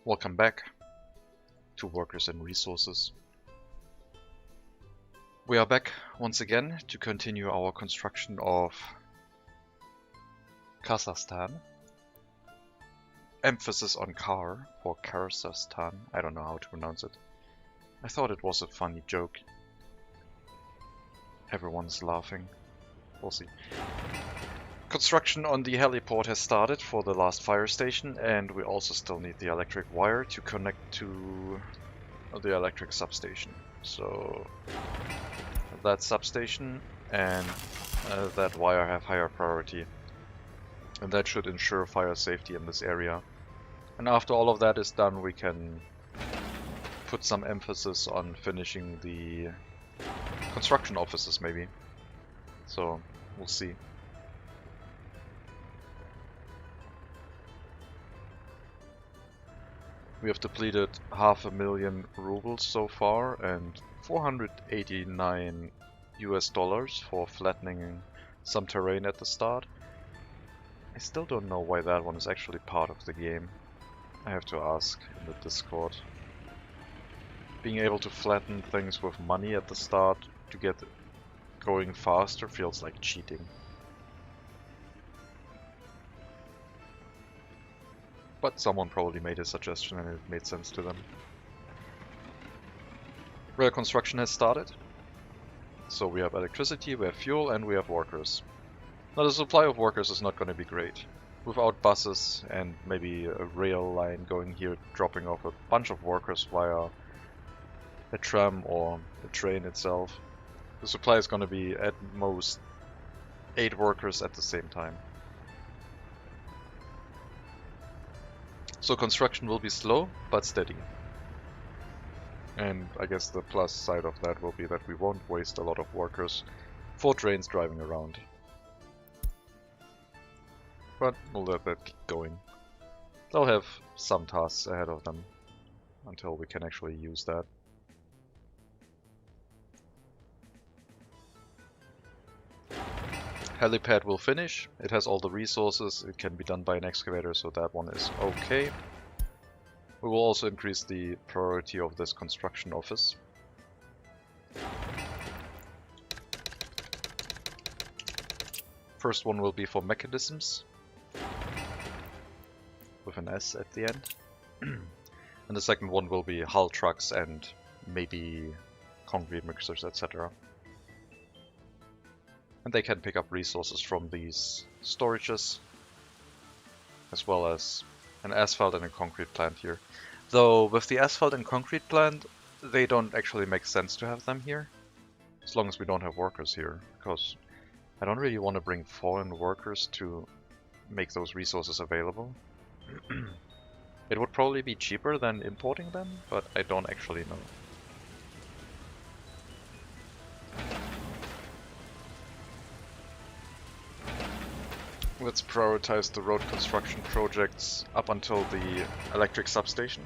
Welcome back to Workers and Resources. We are back once again to continue our construction of Carsachstan. Emphasis on car for Carsachstan. I don't know how to pronounce it. I thought it was a funny joke. Everyone's laughing. We'll see. Construction on the heliport has started for the last fire station, and we also still need the electric wire to connect to the electric substation. So that substation and that wire have higher priority, and that should ensure fire safety in this area. And after all of that is done, we can put some emphasis on finishing the construction offices maybe. So we'll see. We have depleted 500,000 rubles so far and $489 for flattening some terrain at the start. I still don't know why that one is actually part of the game. I have to ask in the Discord. Being able to flatten things with money at the start to get going faster feels like cheating. But someone probably made a suggestion and it made sense to them. Rail construction has started. So we have electricity, we have fuel, and we have workers. Now the supply of workers is not going to be great. Without buses and maybe a rail line going here, dropping off a bunch of workers via a tram or a train itself, the supply is going to be at most 8 workers at the same time. So construction will be slow, but steady. And I guess the plus side of that will be that we won't waste a lot of workers for trains driving around. But we'll let that keep going. They'll have some tasks ahead of them until we can actually use that. Helipad will finish. It has all the resources. It can be done by an excavator, so that one is okay. We will also increase the priority of this construction office. First one will be for mechanisms, with an S at the end. And the second one will be hull trucks and maybe concrete mixers, etc. And they can pick up resources from these storages, as well as an asphalt and a concrete plant here. Though with the asphalt and concrete plant, they don't actually make sense to have them here, as long as we don't have workers here, because I don't really want to bring foreign workers to make those resources available. It would probably be cheaper than importing them, but I don't actually know. Let's prioritize the road construction projects up until the electric substation.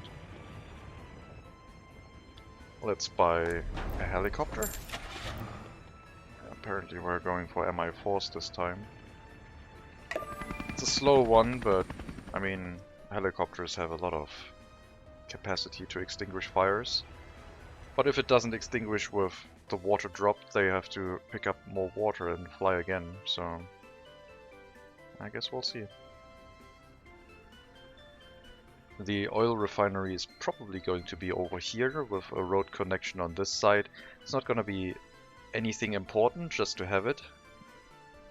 Let's buy a helicopter. Apparently we're going for Mi4s this time. It's a slow one, but I mean, helicopters have a lot of capacity to extinguish fires. But if it doesn't extinguish with the water dropped, they have to pick up more water and fly again, so I guess we'll see. The oil refinery is probably going to be over here with a road connection on this side. It's not going to be anything important, just to have it.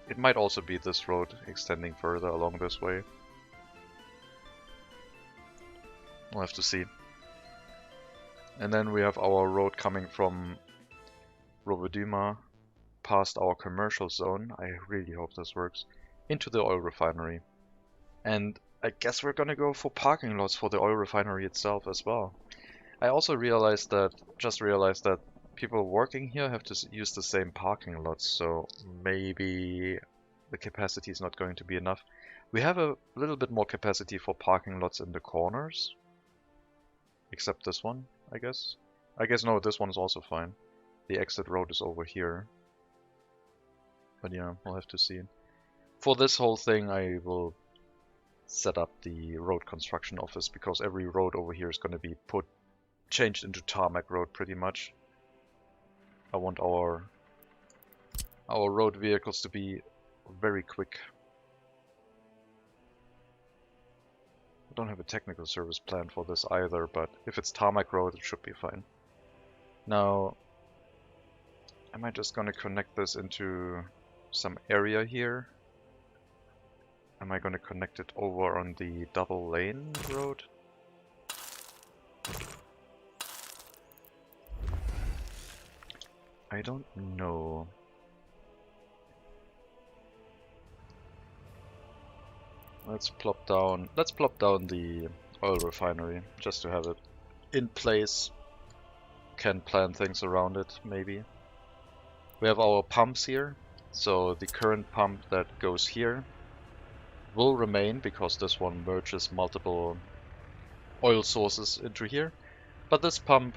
It might also be this road extending further along this way. We'll have to see. And then we have our road coming from Rovodima past our commercial zone. I really hope this works. Into the oil refinery. And I guess we're gonna go for parking lots for the oil refinery itself as well. I also just realized that people working here have to use the same parking lots, so maybe the capacity is not going to be enough. We have a little bit more capacity for parking lots in the corners. Except this one, I guess. No, this one is also fine. The exit road is over here. But yeah, we'll have to see. For this whole thing, I will set up the road construction office, because every road over here is going to be changed into tarmac road pretty much. I want our road vehicles to be very quick. I don't have a technical service plan for this either, but if it's tarmac road, it should be fine. Now, am I just gonna connect this into some area here? Am I gonna connect it over on the double lane road? I don't know. Let's plop down the oil refinery just to have it in place. Can plan things around it, maybe. We have our pumps here, so the current pump that goes here will remain because this one merges multiple oil sources into here, but this pump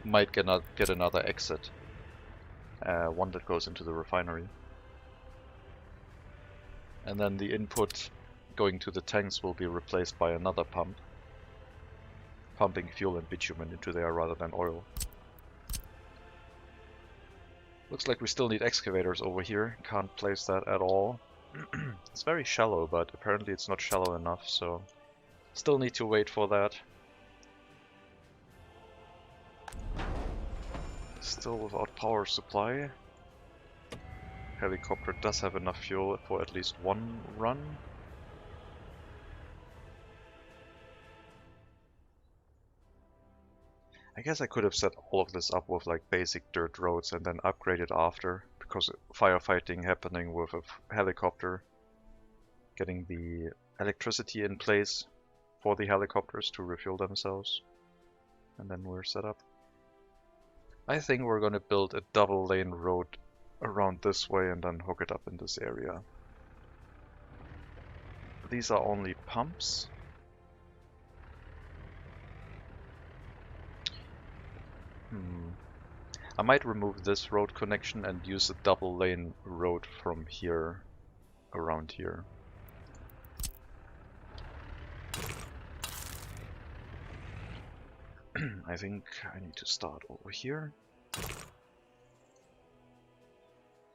might get another exit, one that goes into the refinery. And then the input going to the tanks will be replaced by another pump, pumping fuel and bitumen into there rather than oil. Looks like we still need excavators over here. Can't place that at all. It's very shallow, but apparently it's not shallow enough, so still need to wait for that. Still without power supply. Helicopter does have enough fuel for at least one run. I guess I could have set all of this up with like basic dirt roads and then upgrade it after, because firefighting happening with a helicopter, getting the electricity in place for the helicopters to refuel themselves, and then we're set up. I think we're going to build a double lane road around this way and then hook it up in this area. These are only pumps. I might remove this road connection and use a double lane road from here around here. I think I need to start over here.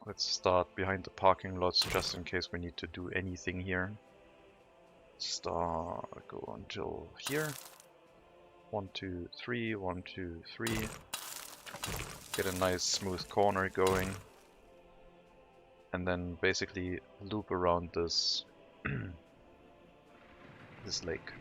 Let's start behind the parking lots just in case we need to do anything here. Go until here. 1, 2, 3, 1, 2, 3. Get a nice smooth corner going. And then basically loop around this this lake.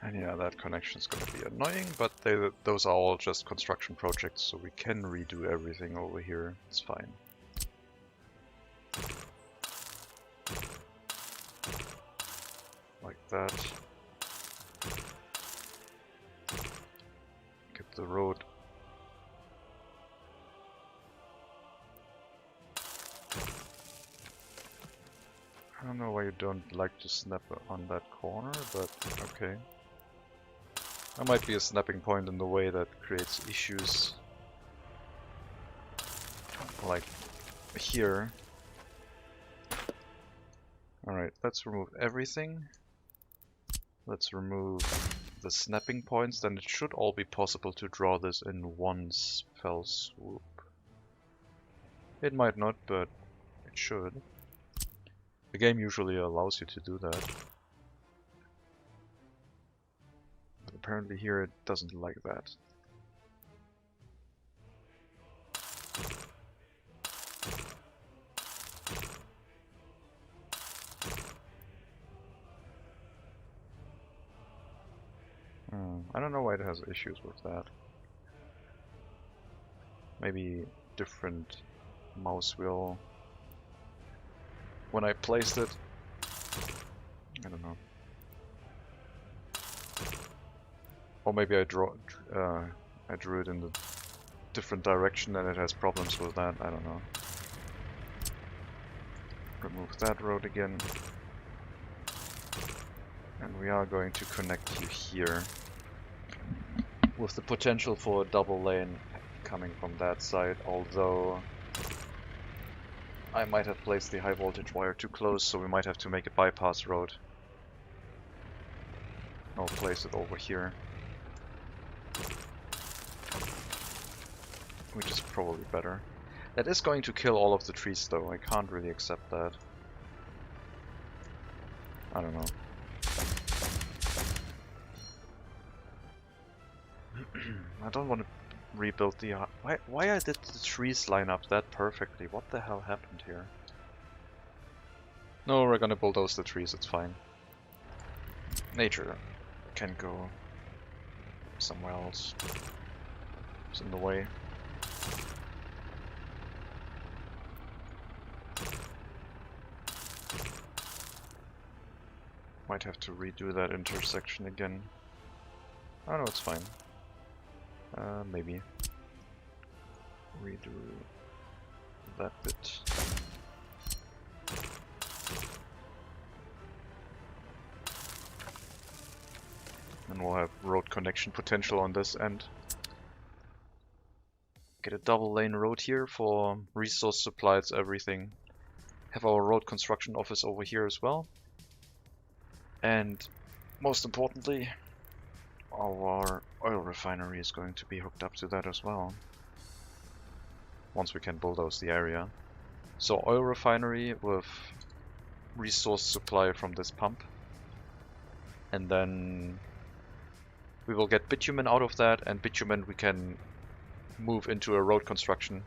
And yeah, that connection is going to be annoying, but those are all just construction projects, so we can redo everything over here. It's fine. Like that. Get the road. I don't know why you don't like to snap on that corner, but okay. That might be a snapping point in the way that creates issues. Like here. Alright, let's remove everything. Let's remove the snapping points, then it should all be possible to draw this in one fell swoop. It might not, but it should. The game usually allows you to do that. But apparently here it doesn't like that. I don't know why it has issues with that. Maybe different mouse wheel. When I placed it, I don't know. Or maybe I drew it in the different direction and it has problems with that, I don't know. Remove that road again. And we are going to connect you here. With the potential for a double lane coming from that side, although I might have placed the high voltage wire too close, so we might have to make a bypass road. I'll place it over here. Which is probably better. That is going to kill all of the trees though, I can't really accept that. I don't know. I don't want to rebuild the... Why did the trees line up that perfectly? What the hell happened here? No, we're gonna bulldoze the trees, it's fine. Nature can go somewhere else. It's in the way. Might have to redo that intersection again. Oh no, it's fine. Maybe. Redo that bit. And we'll have road connection potential on this end. Get a double lane road here for resource supplies, everything. Have our road construction office over here as well. And most importantly, our oil refinery is going to be hooked up to that as well. Once we can bulldoze the area. So oil refinery with resource supply from this pump. And then we will get bitumen out of that, and bitumen we can move into a road construction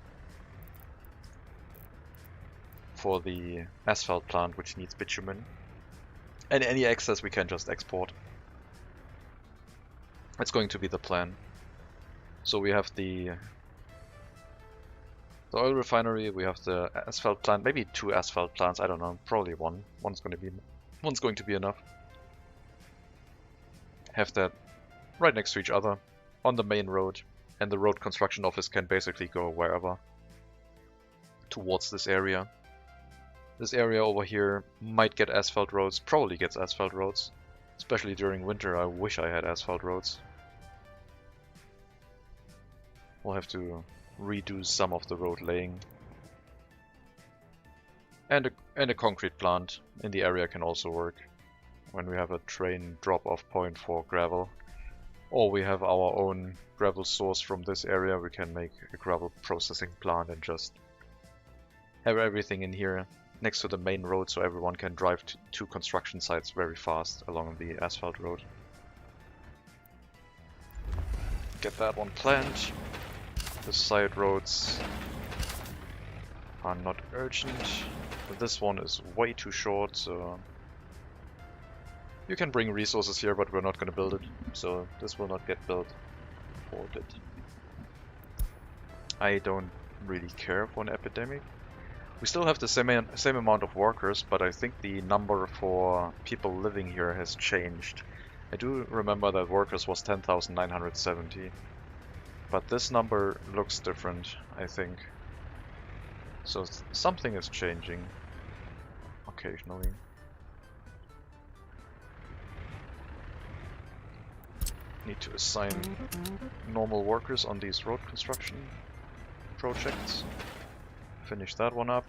for the asphalt plant, which needs bitumen. And any excess we can just export. That's going to be the plan. So we have the oil refinery, we have the asphalt plant, maybe 2 asphalt plants, I don't know, probably one. One's going to be enough. Have that right next to each other on the main road, and the road construction office can basically go wherever towards this area. This area over here might get asphalt roads, probably gets asphalt roads. Especially during winter, I wish I had asphalt roads. We'll have to redo some of the road laying. And a concrete plant in the area can also work. When we have a train drop-off point for gravel. Or we have our own gravel source from this area, we can make a gravel processing plant and just have everything in here next to the main road so everyone can drive to construction sites very fast along the asphalt road. Get that one planned. The side roads are not urgent. This one is way too short, so you can bring resources here, but we're not going to build it, so this will not get built. Ported. I don't really care for an epidemic. We still have the same amount of workers, but I think the number for people living here has changed. I do remember that workers was 10,970, but this number looks different, I think. So something is changing occasionally. Need to assign normal workers on these road construction projects. Finish that one up.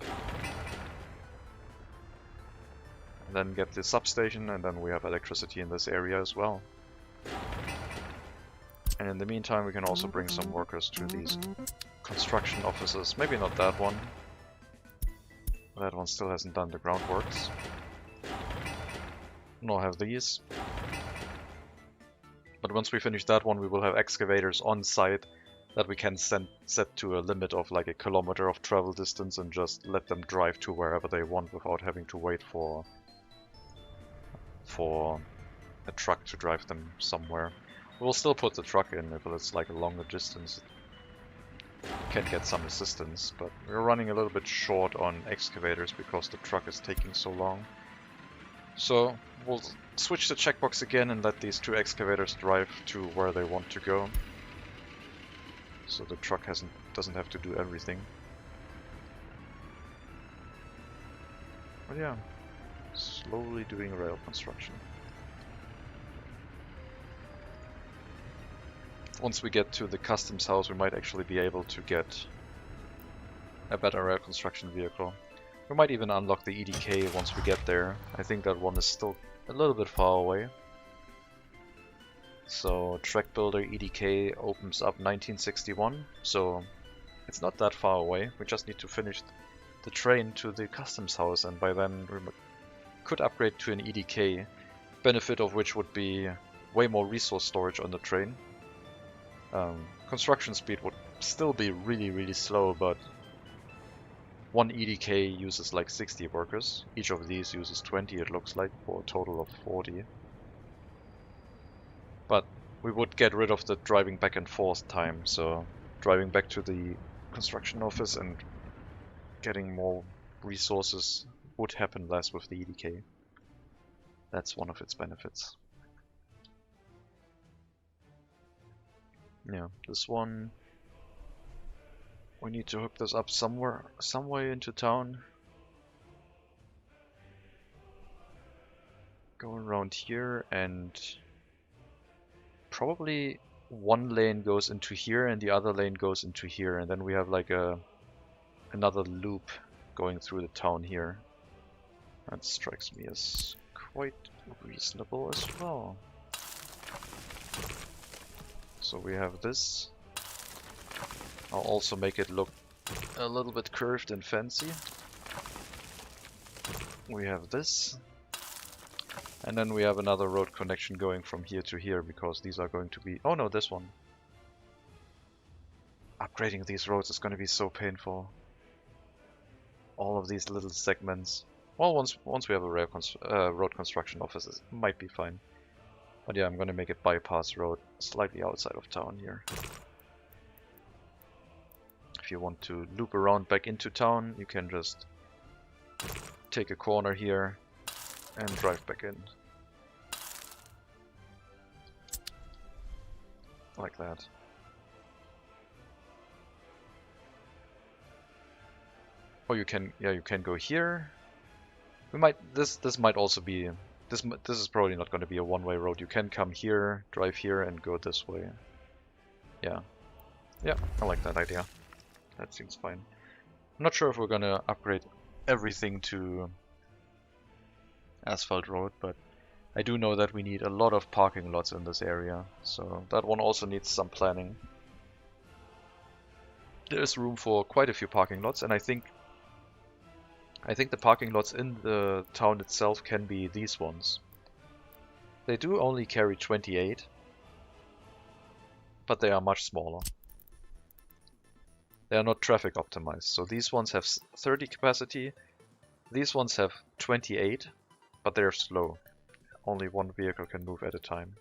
And then get the substation, and then we have electricity in this area as well. And in the meantime we can also bring some workers to these construction offices. Maybe not that one. That one still hasn't done the groundworks. Nor have these. But once we finish that one, we will have excavators on site that we can set to a limit of like 1 kilometer of travel distance and just let them drive to wherever they want without having to wait for a truck to drive them somewhere. We'll still put the truck in if it's like a longer distance. Can get some assistance, but we're running a little bit short on excavators because the truck is taking so long. So we'll switch the checkbox again and let these 2 excavators drive to where they want to go. So the truck doesn't have to do everything. But yeah, slowly doing rail construction. Once we get to the customs house, we might actually be able to get a better rail construction vehicle. We might even unlock the EDK once we get there. I think that one is still a little bit far away. So Track Builder EDK opens up 1961, so it's not that far away. We just need to finish the train to the customs house, and by then we could upgrade to an EDK, benefit of which would be way more resource storage on the train. Construction speed would still be really slow, but one EDK uses like 60 workers. Each of these uses 20, it looks like, for a total of 40. But we would get rid of the driving back and forth time, so driving back to the construction office and getting more resources would happen less with the EDK. That's one of its benefits. Yeah, this one, we need to hook this up some way into town. Go around here, and probably one lane goes into here and the other lane goes into here, and then we have like another loop going through the town here. That strikes me as quite reasonable as well. So we have this. I'll also make it look a little bit curved and fancy. We have this. And then we have another road connection going from here to here, because these are going to be... Oh no, this one. Upgrading these roads is going to be so painful. All of these little segments. Well, once we have a road construction office, it might be fine. But yeah, I'm going to make a bypass road slightly outside of town here. If you want to loop around back into town, you can just take a corner here and drive back in. Like that. Or you can go here. We might this might also be this is probably not going to be a one-way road. You can come here, drive here, and go this way. Yeah, I like that idea. That seems fine. I'm not sure if we're gonna upgrade everything to asphalt road, but I do know that we need a lot of parking lots in this area, so that one also needs some planning. There is room for quite a few parking lots, and I think the parking lots in the town itself can be these ones. They do only carry 28, but they are much smaller. They are not traffic optimized, so these ones have 30 capacity, these ones have 28, but they're slow. Only one vehicle can move at a time.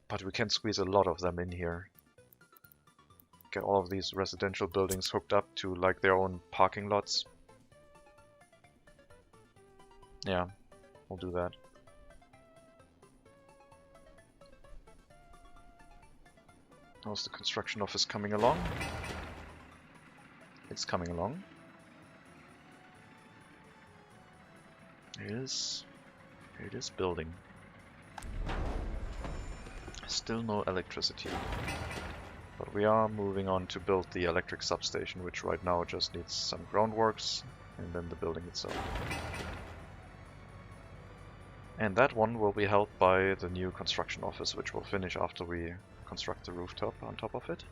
But we can squeeze a lot of them in here. Get all of these residential buildings hooked up to like their own parking lots. Yeah, we'll do that. How's the construction office coming along? It's coming along. It is building. Still no electricity. But we are moving on to build the electric substation, which right now just needs some groundworks and then the building itself. And that one will be held by the new construction office, which will finish after we construct the rooftop on top of it.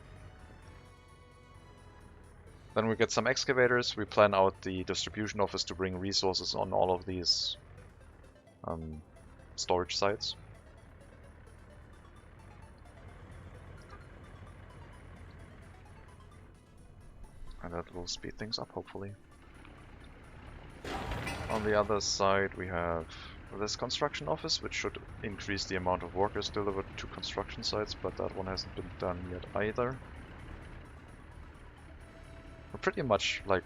Then we get some excavators. We plan out the distribution office to bring resources on all of these storage sites. And that will speed things up, hopefully. On the other side we have this construction office, which should increase the amount of workers delivered to construction sites, but that one hasn't been done yet either. We're pretty much like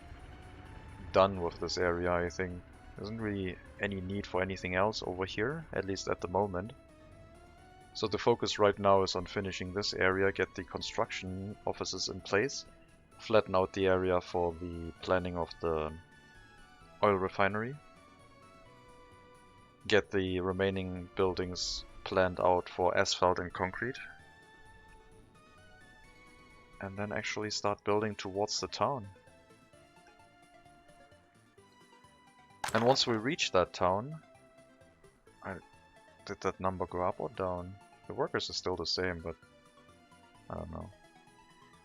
done with this area, I think. There isn't really any need for anything else over here, at least at the moment. So the focus right now is on finishing this area, get the construction offices in place, flatten out the area for the planning of the oil refinery, get the remaining buildings planned out for asphalt and concrete, and then actually start building towards the town. And once we reach that town, did that number go up or down? The workers are still the same, but I don't know.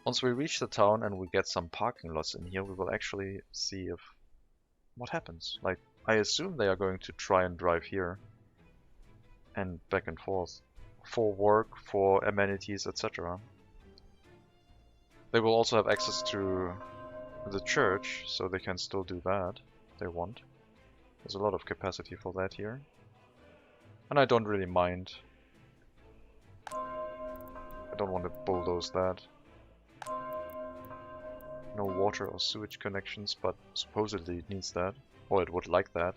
Once we reach the town and we get some parking lots in here, we will actually see if what happens. Like, I assume they are going to try and drive here and back and forth for work, for amenities, etc. They will also have access to the church, so they can still do that if they want. There's a lot of capacity for that here. And I don't really mind. I don't want to bulldoze that. No water or sewage connections, but supposedly it needs that. Or it would like that.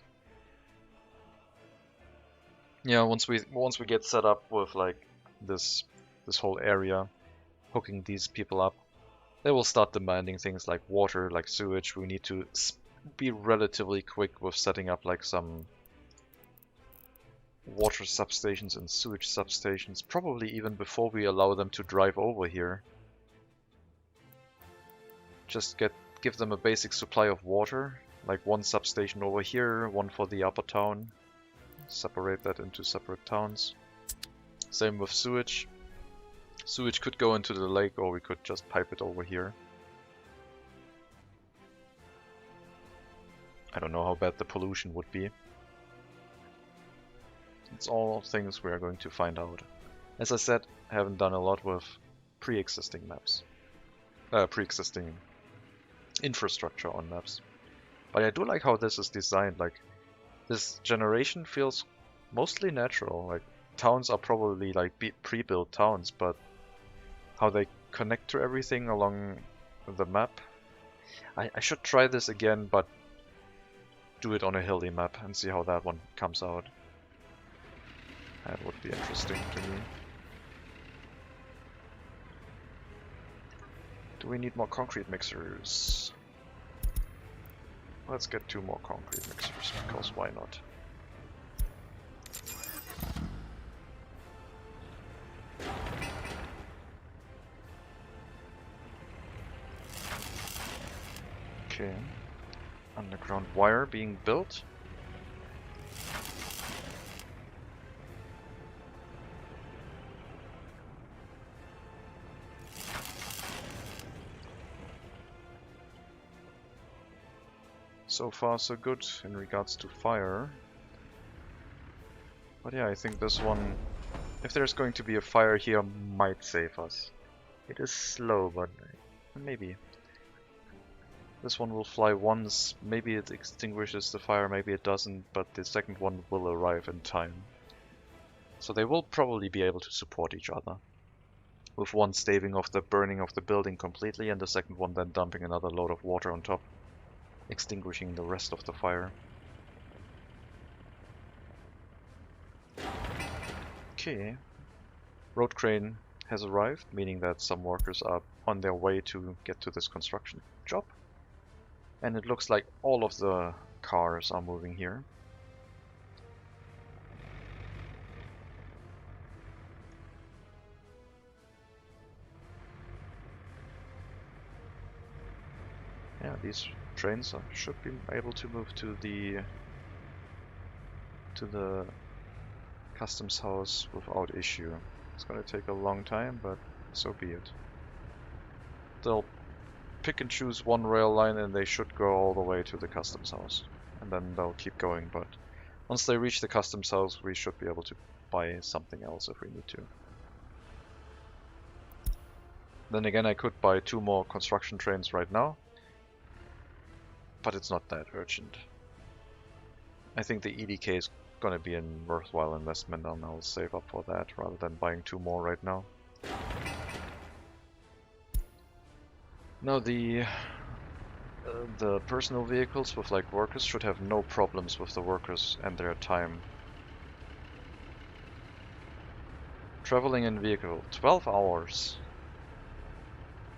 Yeah, once we get set up with like this whole area, hooking these people up, they will start demanding things like water, like sewage. We need to be relatively quick with setting up like some water substations and sewage substations, probably even before we allow them to drive over here. Just give them a basic supply of water, like one substation over here, one for the upper town. Separate that into separate towns. Same with sewage. Sewage could go into the lake, or we could just pipe it over here. I don't know how bad the pollution would be. It's all things we are going to find out. As I said, I haven't done a lot with pre-existing maps. Pre-existing infrastructure on maps. But I do like how this is designed. Like, this generation feels mostly natural. Like, towns are probably like pre-built towns, but how they connect to everything along the map. I should try this again, but do it on a hilly map and see how that one comes out. That would be interesting to me. Do we need more concrete mixers? Let's get 2 more concrete mixers, because why not? Okay. Underground wire being built. So far so good in regards to fire. But yeah, I think this one, if there's going to be a fire here, might save us. It is slow, but maybe. This one will fly once, maybe it extinguishes the fire, maybe it doesn't, but the second one will arrive in time. So they will probably be able to support each other. With one staving off the burning of the building completely, and the second one then dumping another load of water on top, extinguishing the rest of the fire. Okay. Road crane has arrived, meaning that some workers are on their way to get to this construction job. And it looks like all of the cars are moving here. Yeah, these trains should be able to move to the customs house without issue. It's gonna take a long time, but so be it. They'll pick and choose one rail line and they should go all the way to the customs house. And then they'll keep going, but once they reach the customs house, we should be able to buy something else if we need to. Then again, I could buy 2 more construction trains right now, but it's not that urgent. I think the EDK is going to be a worthwhile investment, and I'll save up for that rather than buying 2 more right now. Now the the personal vehicles with like workers should have no problems with the workers and their time. Traveling in vehicle, 12 hours.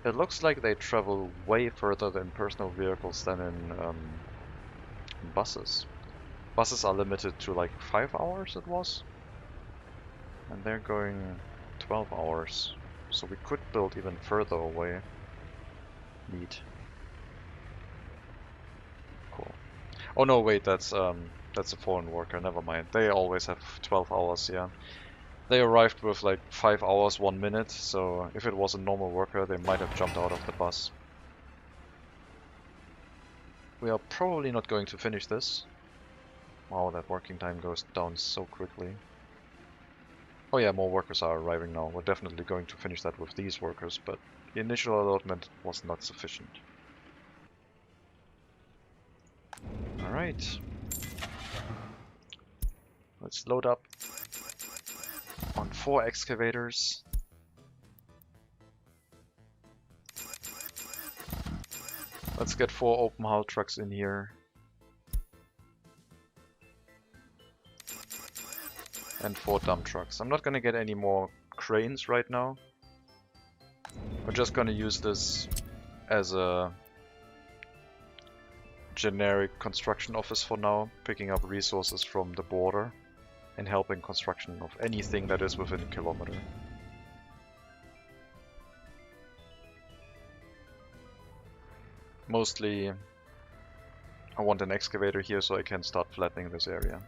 It looks like they travel way further in personal vehicles than in buses. Buses are limited to like 5 hours it was. And they're going 12 hours. So we could build even further away. Neat. Cool. Oh no, wait, that's a foreign worker, never mind. They always have 12 hours, yeah. They arrived with like 5 hours, 1 minute, so if it was a normal worker, they might have jumped out of the bus. We are probably not going to finish this. Wow, that working time goes down so quickly. Oh yeah, more workers are arriving now. We're definitely going to finish that with these workers, but the initial allotment was not sufficient. Alright. Let's load up on 4 excavators. Let's get 4 open hull trucks in here. And 4 dump trucks. I'm not gonna get any more cranes right now. We're just gonna use this as a generic construction office for now, picking up resources from the border and helping construction of anything that is within a kilometer. Mostly I want an excavator here so I can start flattening this area.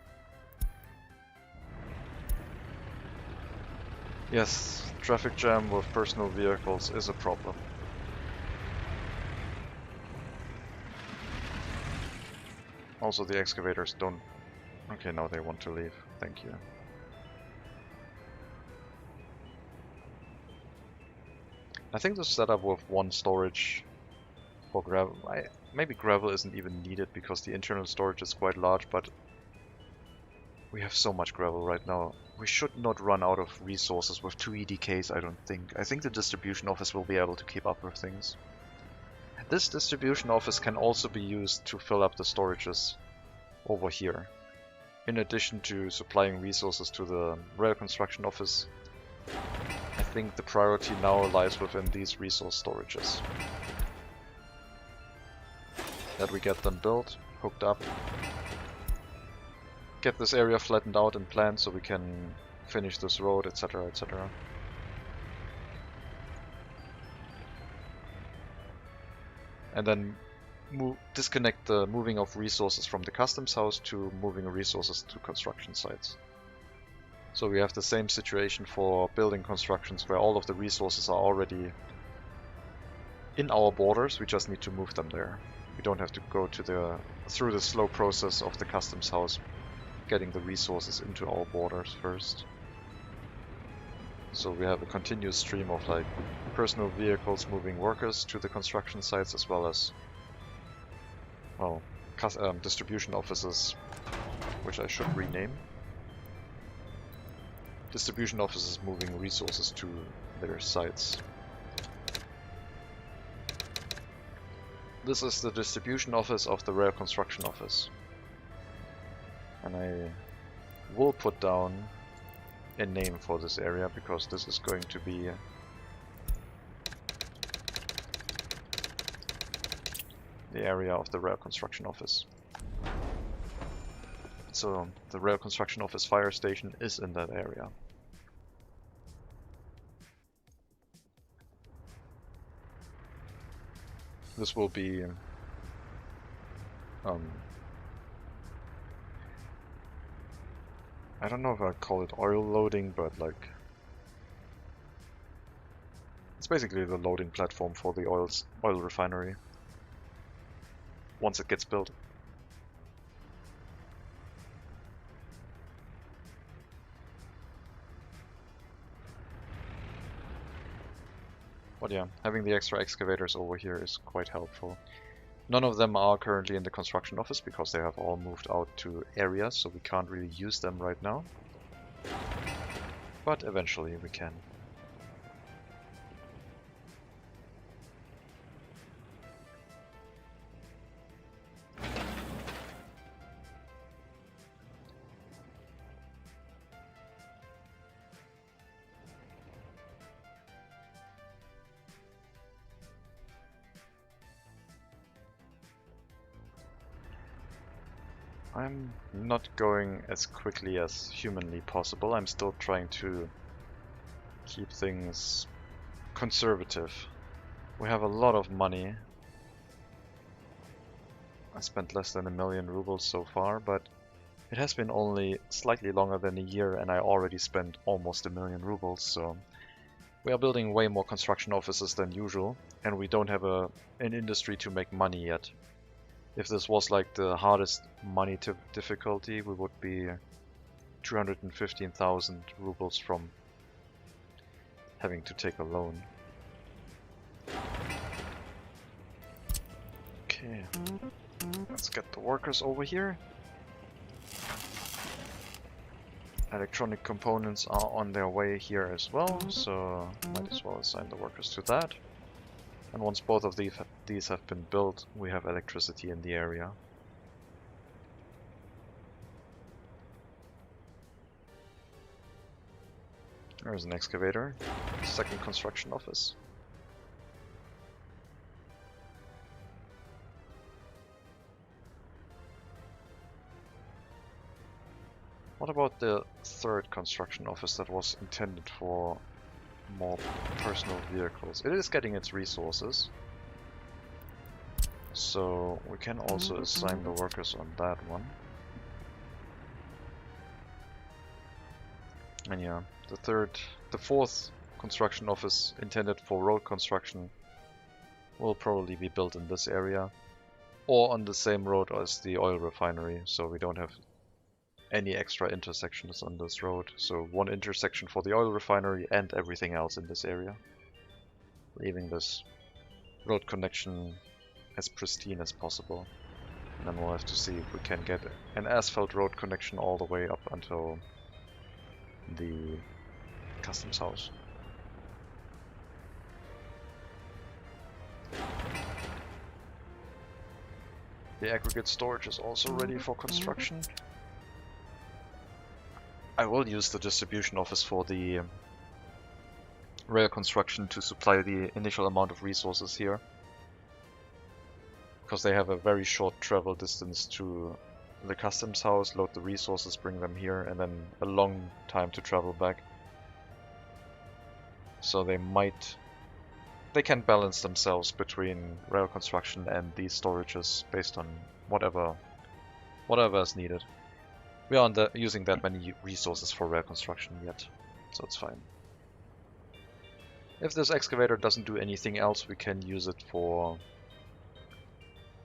Yes, traffic jam with personal vehicles is a problem. Also the excavators don't... Okay, now they want to leave. Thank you. I think the setup with 1 storage for gravel... maybe gravel isn't even needed because the internal storage is quite large, but we have so much gravel right now. We should not run out of resources with 2 EDKs, I don't think. I think the distribution office will be able to keep up with things. This distribution office can also be used to fill up the storages over here. In addition to supplying resources to the rail construction office, I think the priority now lies within these resource storages. That we get them built, hooked up, get this area flattened out and planned so we can finish this road, etc, etc. And then disconnect the moving of resources from the customs house to moving resources to construction sites. So we have the same situation for building constructions where all of the resources are already in our borders, we just need to move them there. We don't have to go through the slow process of the customs house getting the resources into our borders first. So we have a continuous stream of like personal vehicles moving workers to the construction sites, as well as, well, distribution offices, which I should rename. Distribution offices moving resources to their sites. This is the distribution office of the rail construction office. And I will put down a name for this area, because this is going to be the area of the rail construction office. So the rail construction office fire station is in that area. This will be I don't know if I'd call it oil loading, but like it's basically the loading platform for the oil refinery once it gets built. But yeah, having the extra excavators over here is quite helpful. None of them are currently in the construction office because they have all moved out to areas, so we can't really use them right now. But eventually we can. I'm not going as quickly as humanly possible. I'm still trying to keep things conservative. We have a lot of money. I spent less than 1,000,000 rubles so far, but it has been only slightly longer than a year and I already spent almost 1,000,000 rubles, so we are building way more construction offices than usual, and we don't have an industry to make money yet. If this was like the hardest money difficulty, we would be 215,000 rubles from having to take a loan. Okay, let's get the workers over here. Electronic components are on their way here as well, so might as well assign the workers to that. And once both of these have been built, we have electricity in the area. There's an excavator, second construction office. What about the third construction office that was intended for more personal vehicles? It is getting its resources, so we can also assign the workers on that one. And yeah, the fourth construction office intended for road construction will probably be built in this area or on the same road as the oil refinery, so we don't have any extra intersections on this road. So one intersection for the oil refinery and everything else in this area, leaving this road connection as pristine as possible. And then we'll have to see if we can get an asphalt road connection all the way up until the customs house. The aggregate storage is also ready for construction. I will use the distribution office for the rail construction to supply the initial amount of resources here, because they have a very short travel distance to the customs house, load the resources, bring them here, and then a long time to travel back. So they can balance themselves between rail construction and these storages based on whatever is needed. We aren't using that many resources for rail construction yet, so it's fine. If this excavator doesn't do anything else, we can use it for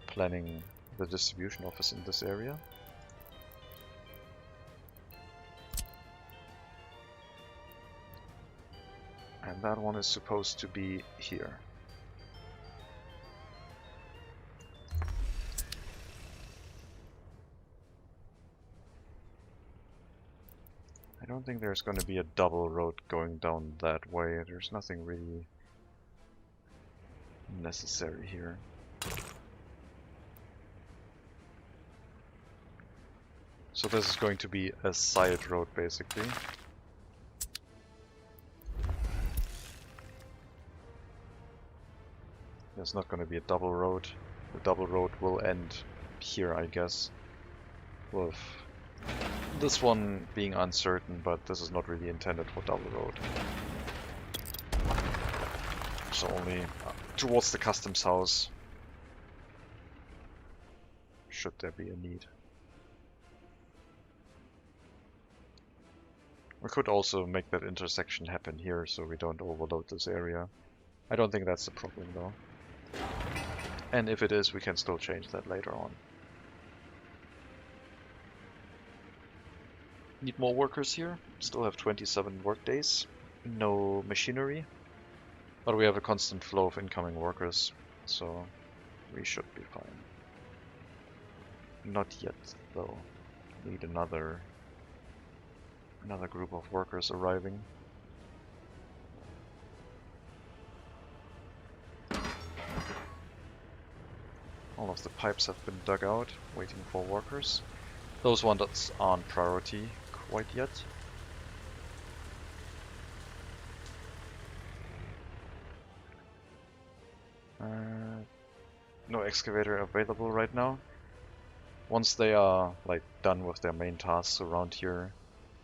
planning the distribution office in this area. And that one is supposed to be here. I don't think there's going to be a double road going down that way. There's nothing really necessary here. So this is going to be a side road basically. There's not going to be a double road. The double road will end here, I guess, with this one being uncertain, but this is not really intended for double road. So only towards the customs house, should there be a need. We could also make that intersection happen here so we don't overload this area. I don't think that's the problem though. And if it is, we can still change that later on. Need more workers here. Still have 27 work days. No machinery. But we have a constant flow of incoming workers, so we should be fine. Not yet though. Need another group of workers arriving. All of the pipes have been dug out, waiting for workers. Those ones aren't priority quite yet. No excavator available right now. Once they are like done with their main tasks around here,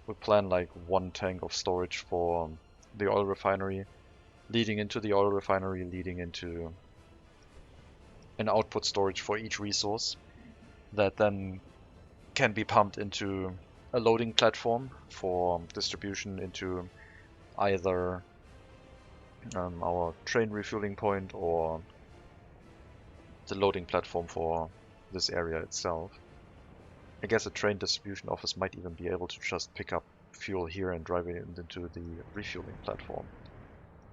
we plan like 1 tank of storage for the oil refinery, leading into the oil refinery, leading into an output storage for each resource that then can be pumped into a loading platform for distribution into either our train refueling point or the loading platform for this area itself. I guess a train distribution office might even be able to just pick up fuel here and drive it into the refueling platform.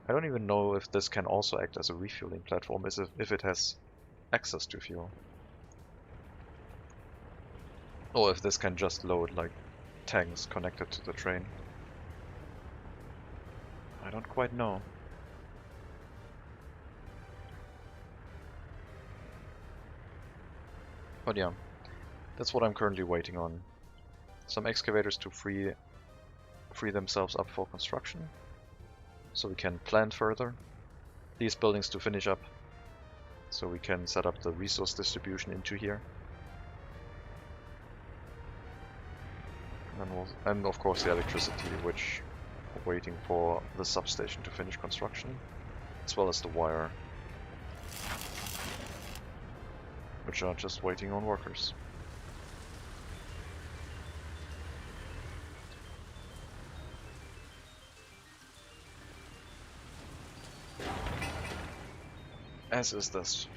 I don't even know if this can also act as a refueling platform, if it has access to fuel. Or if this can just load like tanks connected to the train. I don't quite know. But yeah, that's what I'm currently waiting on. Some excavators to free themselves up for construction, so we can plan further. These buildings to finish up, so we can set up the resource distribution into here. And of course the electricity, which we're waiting for the substation to finish construction, as well as the wire, which are just waiting on workers. As is this.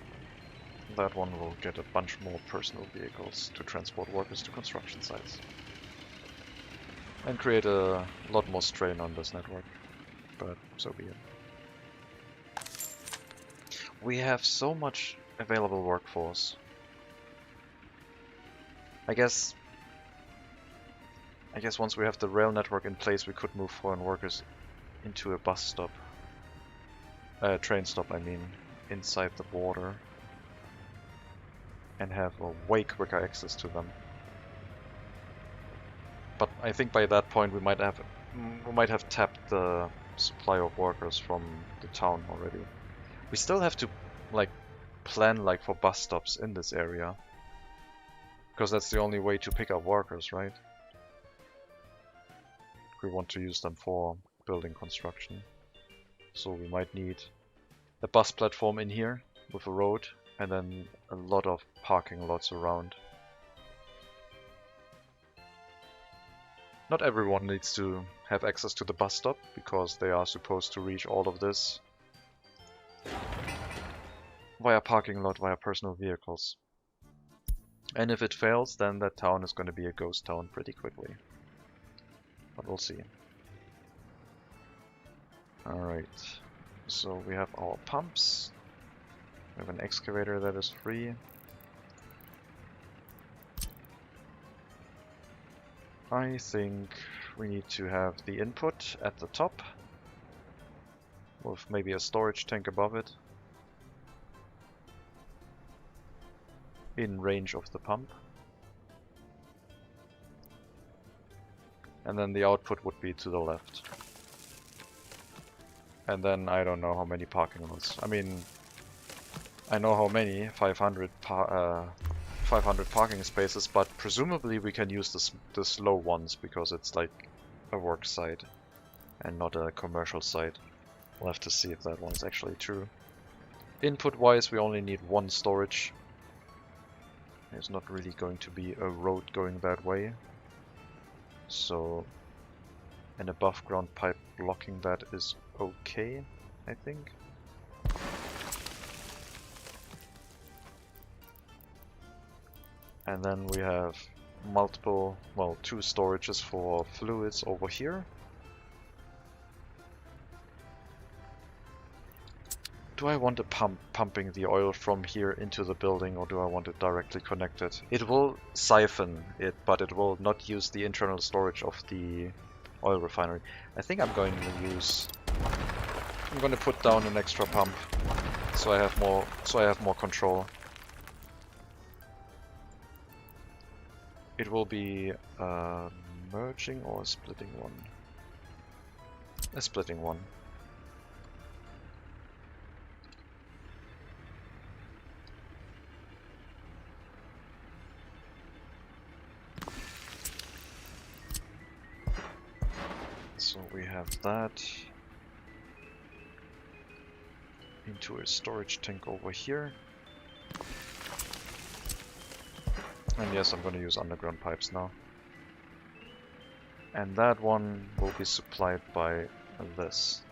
That one will get a bunch more personal vehicles to transport workers to construction sites. And create a lot more strain on this network, but so be it. We have so much available workforce. I guess once we have the rail network in place, we could move foreign workers into a bus stop. Train stop, I mean, inside the border. And have a way quicker access to them. But I think by that point we might have tapped the supply of workers from the town already. We still have to like plan like for bus stops in this area, because that's the only way to pick up workers, right? We want to use them for building construction. So we might need a bus platform in here with a road, and then a lot of parking lots around. Not everyone needs to have access to the bus stop, because they are supposed to reach all of this via parking lot, via personal vehicles. And if it fails, then that town is going to be a ghost town pretty quickly. But we'll see. Alright, so we have our pumps. We have an excavator that is free. I think we need to have the input at the top, with maybe a storage tank above it, in range of the pump. And then the output would be to the left. And then I don't know how many parking lots. I mean, I know how many, 500 parking spaces, but presumably we can use the slow ones, because it's like a work site and not a commercial site. We'll have to see if that one's actually true. Input wise, we only need 1 storage. There's not really going to be a road going that way. So an above ground pipe blocking that is okay, I think. And then we have multiple, well, 2 storages for fluids over here. Do I want a pump pumping the oil from here into the building, or do I want it directly connected? It will siphon it, but it will not use the internal storage of the oil refinery. I think I'm going to put down an extra pump, so I have more control. It will be merging or a splitting one. A splitting one. we have that into a storage tank over here. And yes, I'm going to use underground pipes now. And that one will be supplied by this.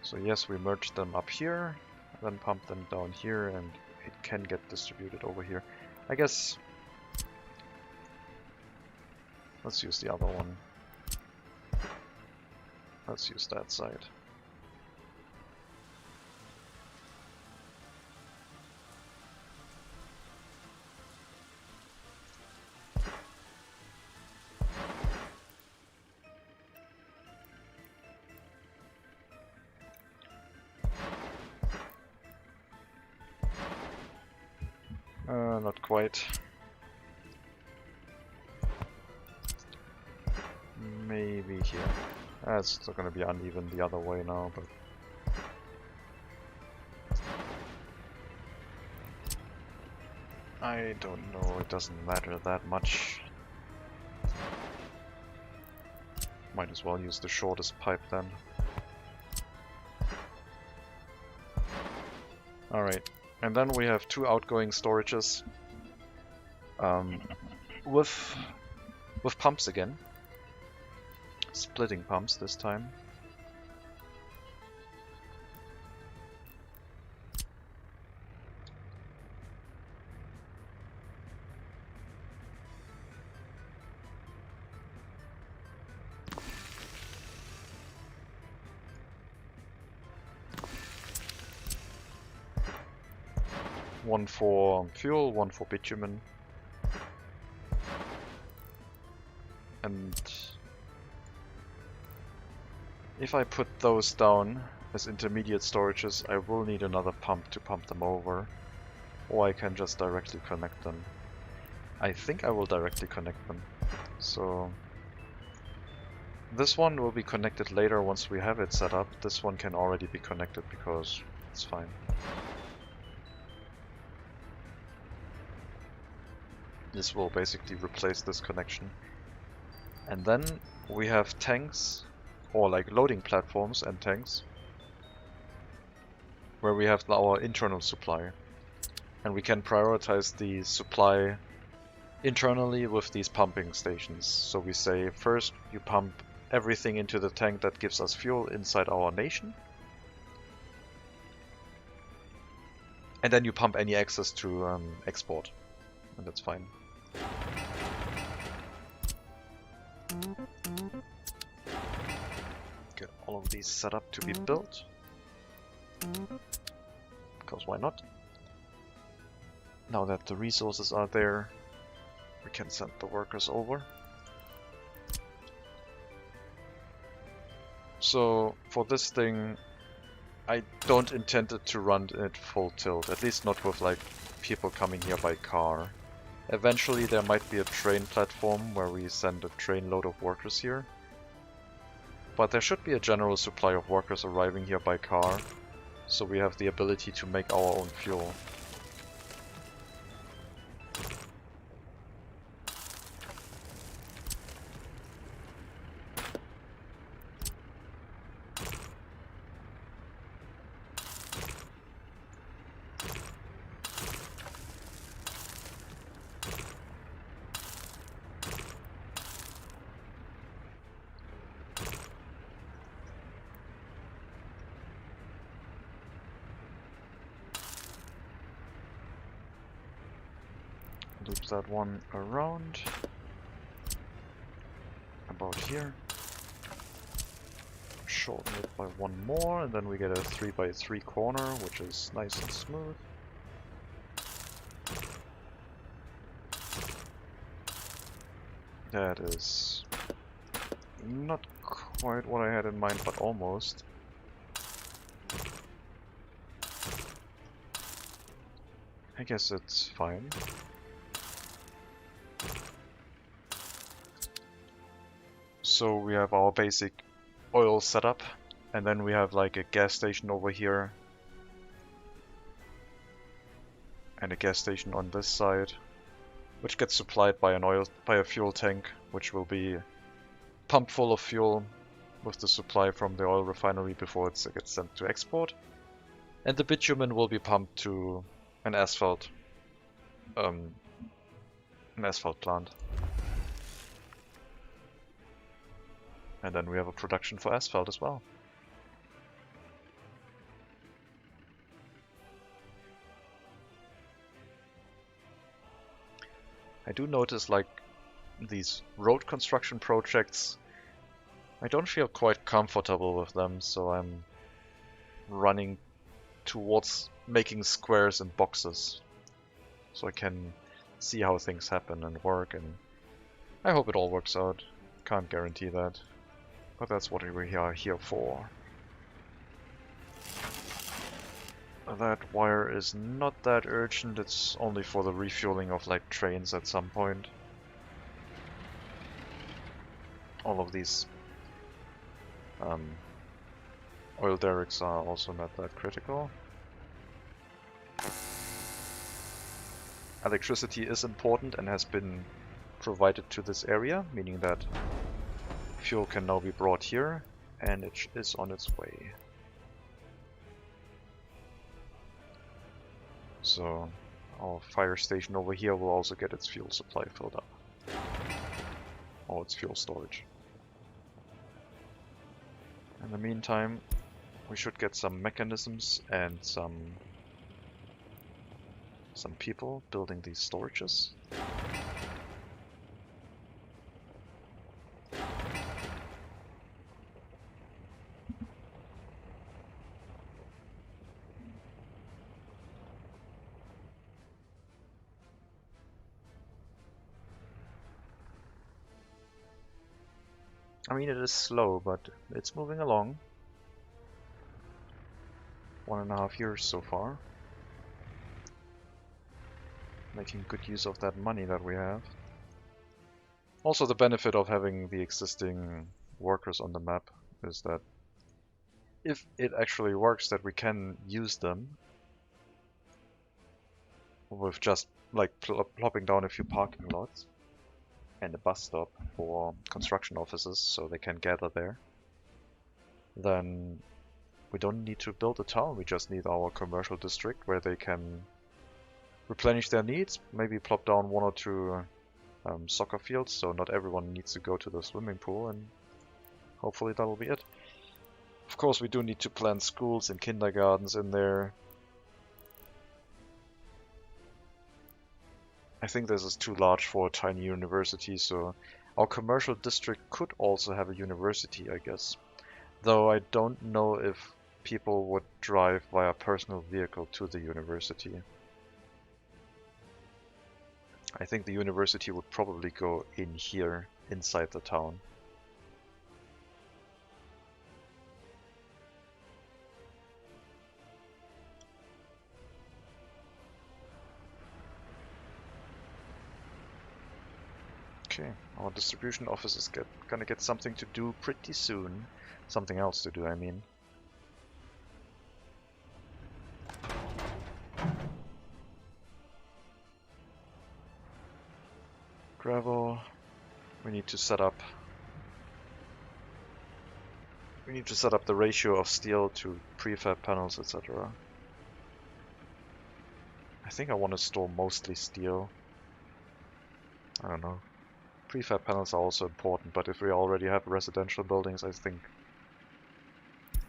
So yes, we merge them up here, then pump them down here, and it can get distributed over here. I guess let's use the other one. Let's use that side. Not quite. Maybe here. It's still gonna be uneven the other way now, but I don't know, it doesn't matter that much. Might as well use the shortest pipe then. Alright, and then we have two outgoing storages with pumps again. Splitting pumps this time. One for fuel, one for bitumen. And if I put those down as intermediate storages, I will need another pump to pump them over. Or I can just directly connect them. I think I will directly connect them. So this one will be connected later once we have it set up. This one can already be connected because it's fine. This will basically replace this connection. And then we have tanks, or like loading platforms and tanks, where we have our internal supply. And we can prioritize the supply internally with these pumping stations. So we say, first you pump everything into the tank that gives us fuel inside our nation. And then you pump any excess to export. And that's fine. Get all of these set up to be built. Because why not? Now that the resources are there, we can send the workers over. So for this thing, I don't intend it to run at full tilt, at least not with like people coming here by car. Eventually there might be a train platform where we send a train load of workers here. But there should be a general supply of workers arriving here by car, so we have the ability to make our own fuel. Loop that one around, about here, shorten it by one more, and then we get a 3x3 corner, which is nice and smooth. That is not quite what I had in mind, but almost. I guess it's fine. So we have our basic oil setup, and then we have like a gas station over here, and a gas station on this side, which gets supplied by a fuel tank, which will be pumped full of fuel with the supply from the oil refinery before it gets sent to export. And the bitumen will be pumped to an asphalt plant. And then we have a production for asphalt as well. I do notice, like, these road construction projects, I don't feel quite comfortable with them, so I'm running towards making squares and boxes so I can see how things happen and work, and I hope it all works out. Can't guarantee that, but that's what we are here for. That wire is not that urgent, it's only for the refueling of like trains at some point. All of these oil derricks are also not that critical. Electricity is important and has been provided to this area, meaning that fuel can now be brought here, and it is on its way. So our fire station over here will also get its fuel supply filled up. Or its fuel storage. In the meantime, we should get some mechanisms and some people building these storages. I mean, it is slow, but it's moving along. 1.5 years so far. Making good use of that money that we have. Also, the benefit of having the existing workers on the map is that if it actually works, that we can use them with just like plopping down a few parking lots and a bus stop for construction offices so they can gather there. Then we don't need to build a town, we just need our commercial district where they can replenish their needs, maybe plop down 1 or 2 soccer fields so not everyone needs to go to the swimming pool, and hopefully that'll be it. Of course, we do need to plant schools and kindergartens in there. I think this is too large for a tiny university, so our commercial district could also have a university, I guess. Though I don't know if people would drive via personal vehicle to the university. I think the university would probably go in here, inside the town. Okay, our distribution office is gonna get something to do pretty soon. Something else to do, I mean. Gravel. We need to set up the ratio of steel to prefab panels, etc. I think I want to store mostly steel. I don't know. Prefab panels are also important, but if we already have residential buildings, I think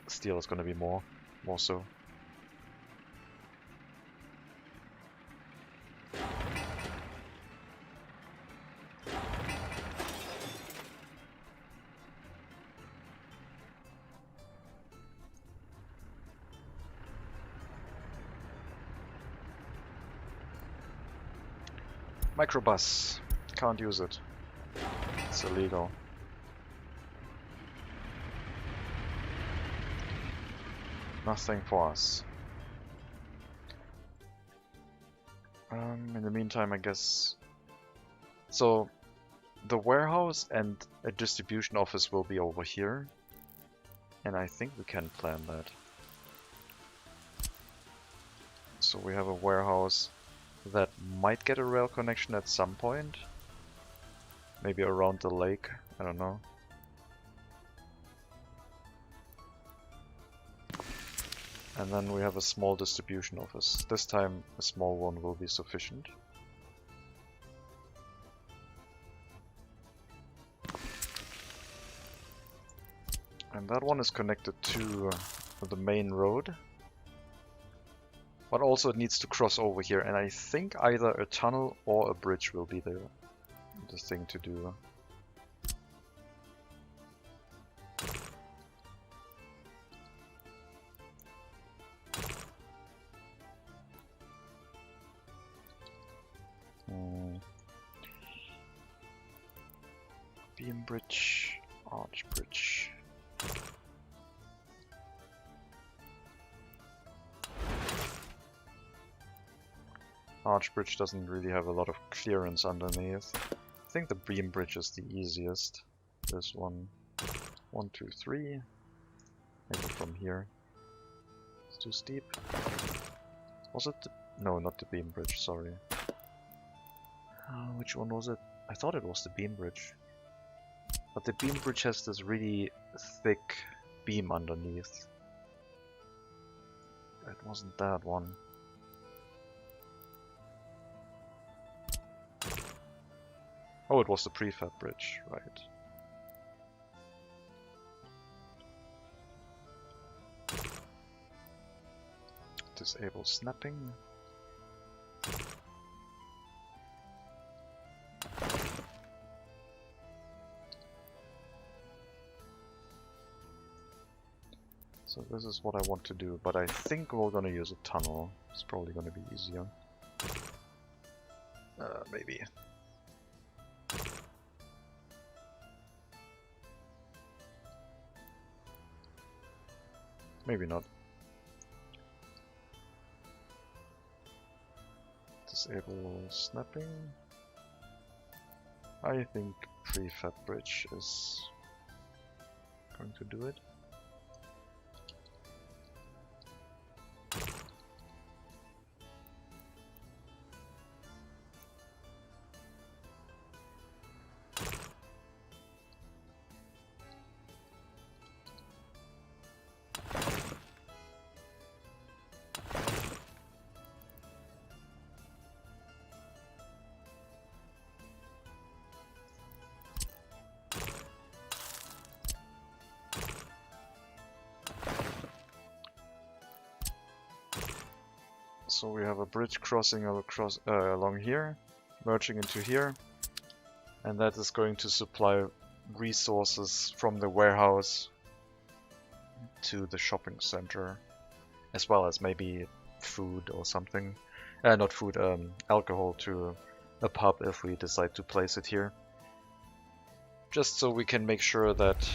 steel is going to be more so. Microbus. Can't use it. It's illegal. Nothing for us. In the meantime, I guess... So, the warehouse and a distribution office will be over here. And I think we can plan that. So we have a warehouse that might get a rail connection at some point. Maybe around the lake, I don't know. And then we have a small distribution office. This time a small one will be sufficient. And that one is connected to the main road. But also it needs to cross over here, and I think either a tunnel or a bridge will be the thing to do. Beam bridge, arch bridge. Arch bridge doesn't really have a lot of clearance underneath. I think the beam bridge is the easiest. This one. 1, 2, 3. Maybe from here. It's too steep. Was it the... No, not the beam bridge, sorry. Which one was it? I thought it was the beam bridge. But the beam bridge has this really thick beam underneath. It wasn't that one. Oh, it was the prefab bridge, right. Disable snapping. So this is what I want to do, but I think we're gonna use a tunnel. It's probably gonna be easier. Maybe. Maybe not. Disable snapping. I think prefab bridge is going to do it. So we have a bridge crossing across along here, merging into here, and that is going to supply resources from the warehouse to the shopping center, as well as maybe food or something. Not food, alcohol to a pub if we decide to place it here. Just so we can make sure that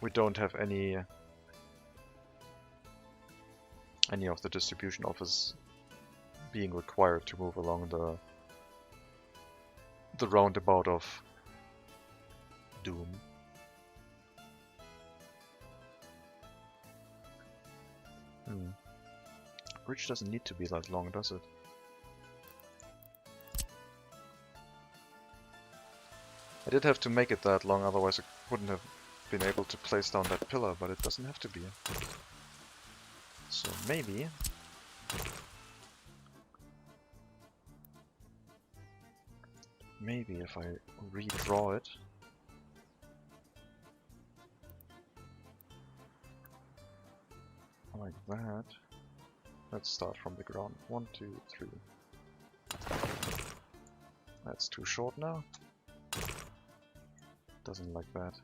we don't have any of the distribution office being required to move along the roundabout of doom. Bridge doesn't need to be that long, does it? I did have to make it that long, otherwise I wouldn't have been able to place down that pillar, but it doesn't have to be. So maybe... Maybe if I redraw it... like that... Let's start from the ground. 1, 2, 3. That's too short now. Doesn't like that.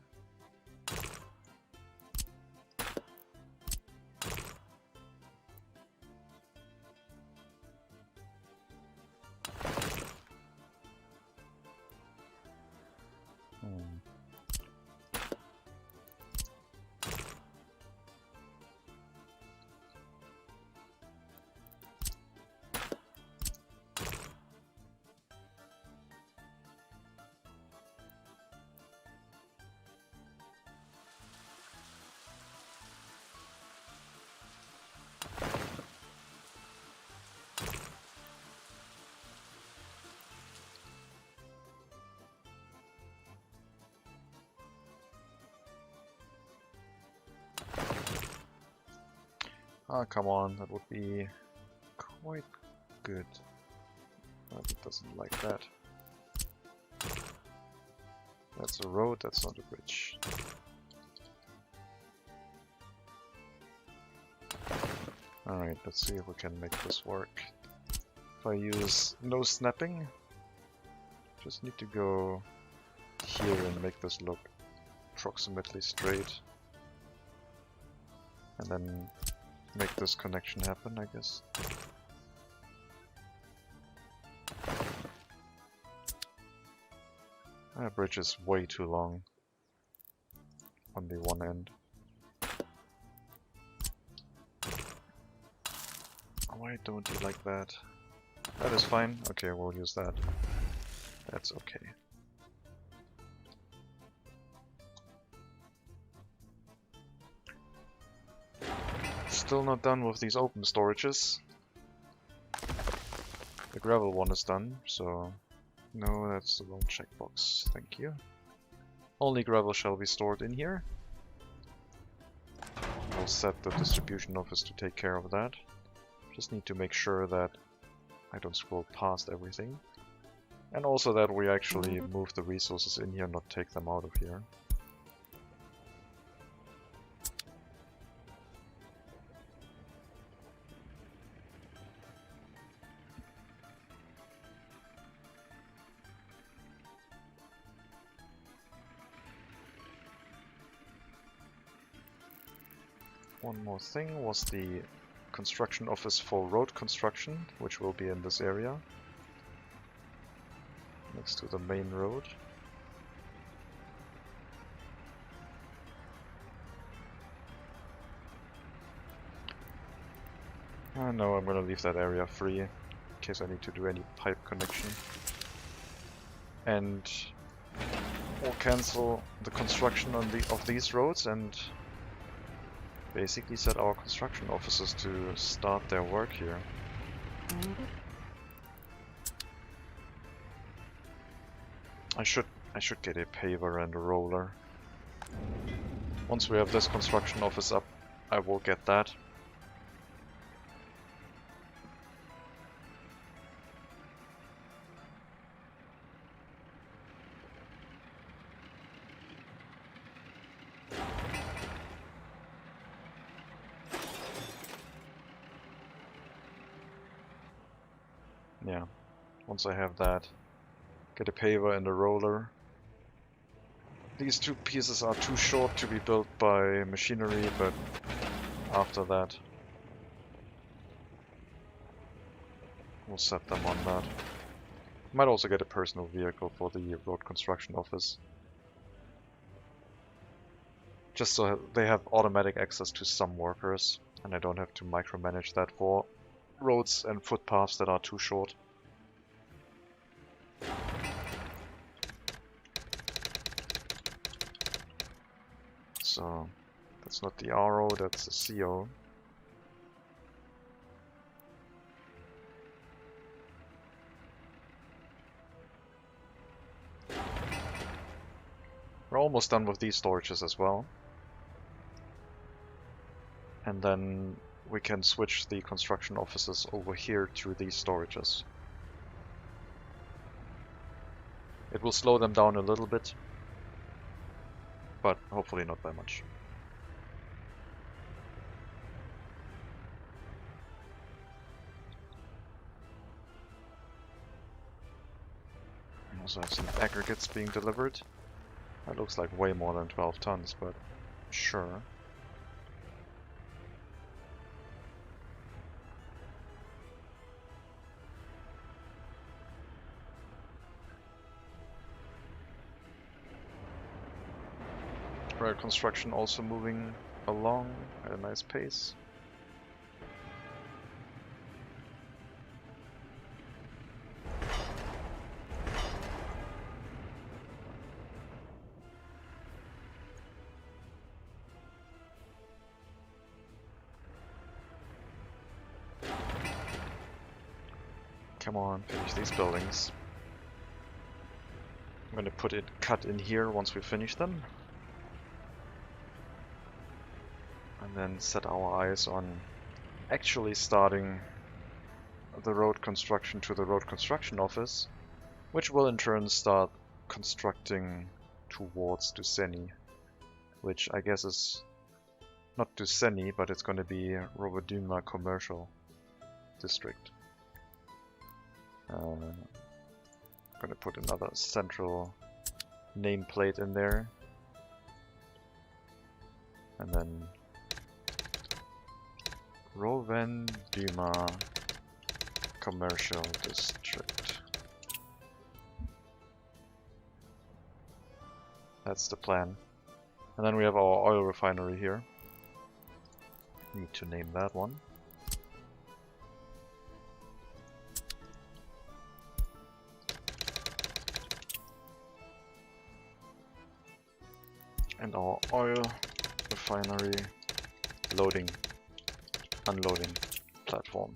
Ah, come on, that would be quite good. But it doesn't like that. That's a road, that's not a bridge. Alright, let's see if we can make this work. If I use no snapping, just need to go here and make this look approximately straight. And then make this connection happen, I guess. That bridge is way too long on the one end. Why don't you like that? That is fine. Okay, we'll use that. That's okay. Still not done with these open storages. The gravel one is done, so no, that's the wrong checkbox. Thank you. Only gravel shall be stored in here. I'll set the distribution office to take care of that. Just need to make sure that I don't scroll past everything. And also that we actually move the resources in here, not take them out of here. One more thing was the construction office for road construction, which will be in this area, next to the main road. No, I'm gonna leave that area free in case I need to do any pipe connection. And we'll cancel the construction on of these roads and basically set our construction officers to start their work here. I should get a paver and a roller. Once we have this construction office up, I will get that. Yeah, once I have that, get a paver and a roller. These two pieces are too short to be built by machinery, but after that we'll set them on that. Might also get a personal vehicle for the road construction office. Just so they have automatic access to some workers, and I don't have to micromanage that for roads and footpaths that are too short. So that's not the RO, that's the CO. We're almost done with these storages as well. And then we can switch the construction offices over here to these storages. It will slow them down a little bit, but hopefully not by much. I also have some aggregates being delivered. That looks like way more than 12 tons, but sure. Road construction also moving along at a nice pace. Come on, finish these buildings. I'm gonna put it cut in here once we finish them. And then set our eyes on actually starting the road construction to the road construction office, which will in turn start constructing towards Duseni, which I guess is not Duseni, but it's going to be Roboduma Commercial District. I'm going to put another central nameplate in there, and then Rovenduma Commercial District. That's the plan. And then we have our oil refinery here. Need to name that one. And our oil refinery loading, unloading platform.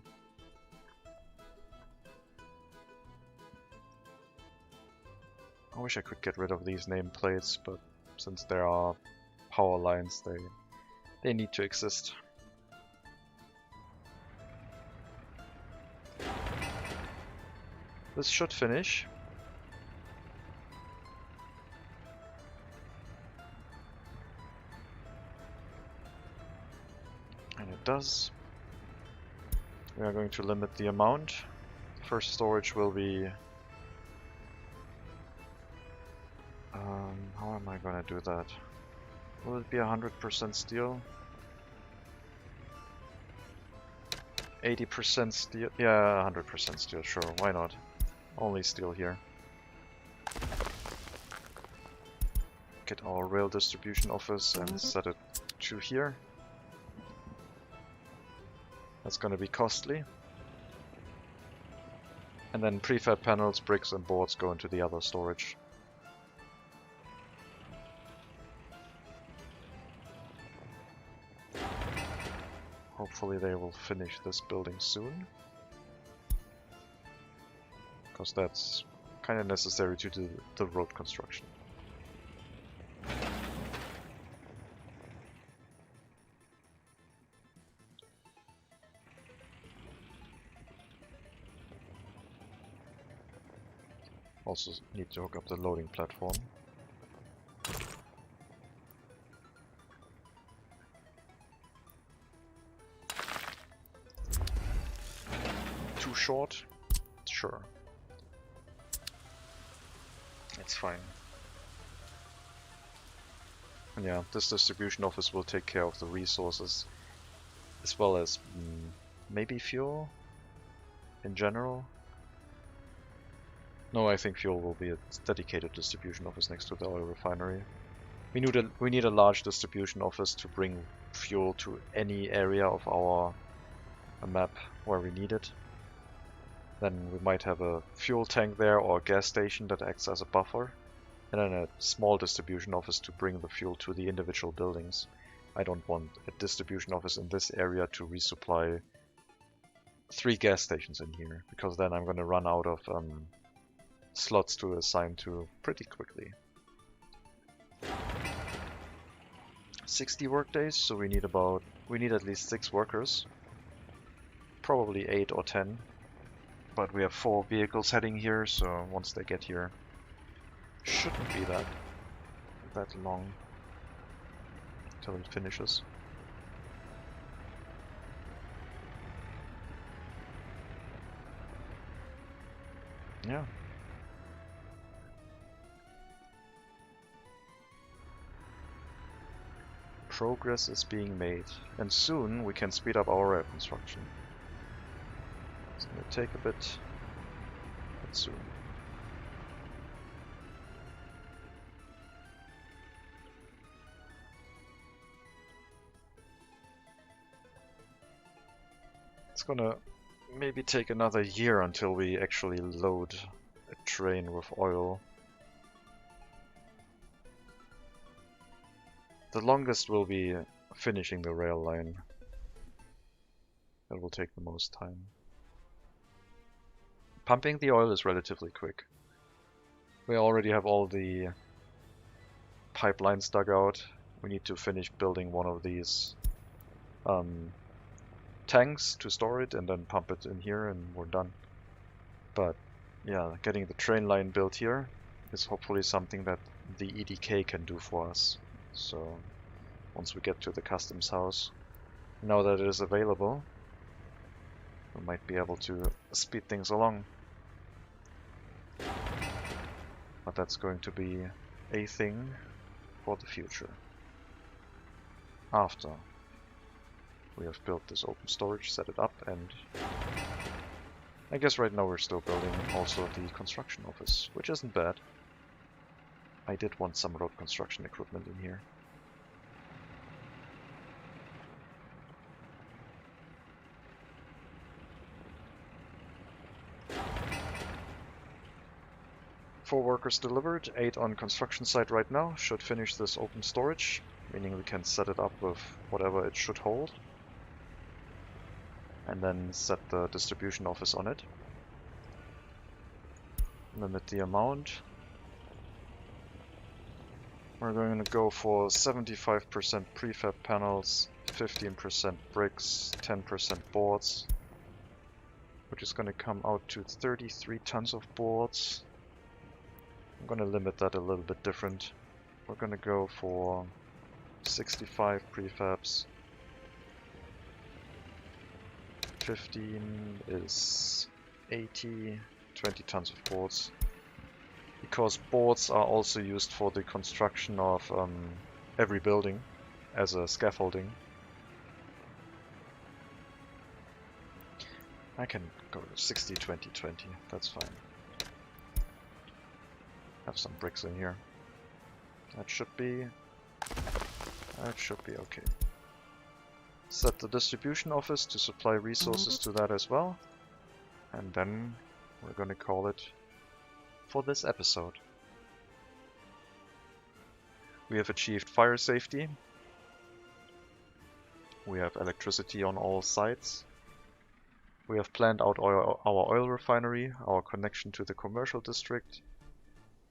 I wish I could get rid of these nameplates, but since there are power lines, they need to exist. This should finish. And it does. We are going to limit the amount. First storage will be... how am I gonna do that? Will it be 100% steel? 80% steel? Yeah, 100% steel, sure, why not? Only steel here. Get our rail distribution office and set it to here. That's gonna be costly. And then prefab panels, bricks and boards go into the other storage. Hopefully they will finish this building soon, because that's kind of necessary to do the road construction. Also need to hook up the loading platform. Too short? Sure. It's fine. And yeah, this distribution office will take care of the resources, as well as maybe fuel in general. No, I think fuel will be a dedicated distribution office next to the oil refinery. We need a large distribution office to bring fuel to any area of our map where we need it. Then we might have a fuel tank there or a gas station that acts as a buffer. And then a small distribution office to bring the fuel to the individual buildings. I don't want a distribution office in this area to resupply 3 gas stations in here, because then I'm going to run out of slots to assign to pretty quickly. 60 work days, so we need at least 6 workers. Probably 8 or 10. But we have 4 vehicles heading here, so once they get here, shouldn't be that long until it finishes. Yeah. Progress is being made, and soon we can speed up our rail construction. It's going to take a bit, but soon. It's gonna maybe take another year until we actually load a train with oil. The longest will be finishing the rail line. That will take the most time. Pumping the oil is relatively quick. We already have all the pipelines dug out. We need to finish building one of these tanks to store it and then pump it in here and we're done. But yeah, getting the train line built here is hopefully something that the EDK can do for us. So once we get to the customs house, now that it is available, we might be able to speed things along. But that's going to be a thing for the future. After we have built this open storage, set it up, and I guess right now we're still building also the construction office, which isn't bad. I did want some road construction equipment in here. Four workers delivered, 8 on construction site right now. Should finish this open storage, meaning we can set it up with whatever it should hold. And then set the distribution office on it. Limit the amount. We're going to go for 75% prefab panels, 15% bricks, 10% boards, which is going to come out to 33 tons of boards. I'm going to limit that a little bit different. We're going to go for 65 prefabs. 15 is 80, 20 tons of boards. Because boards are also used for the construction of every building as a scaffolding. I can go 60, 20, 20, that's fine. Have some bricks in here. That should be okay. Set the distribution office to supply resources to that as well. And then we're going to call it for this episode. We have achieved fire safety. We have electricity on all sites. We have planned out our oil refinery, our connection to the commercial district,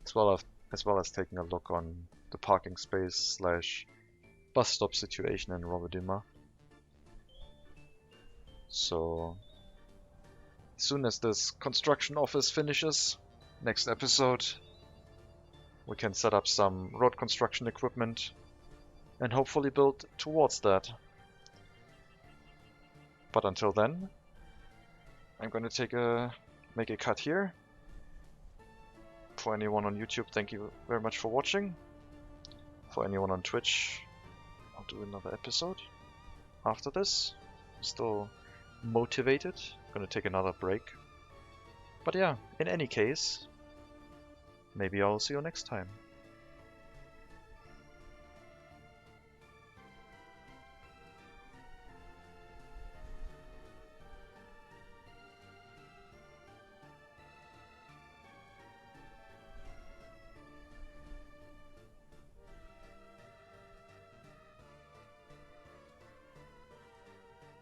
as well as taking a look on the parking space / bus stop situation in Roveduma. So as soon as this construction office finishes, next episode, we can set up some road construction equipment and hopefully build towards that. But until then, I'm going to make a cut here. For anyone on YouTube, thank you very much for watching. For anyone on Twitch, I'll do another episode after this. I'm still motivated. I'm going to take another break. But yeah, in any case, maybe I'll see you next time.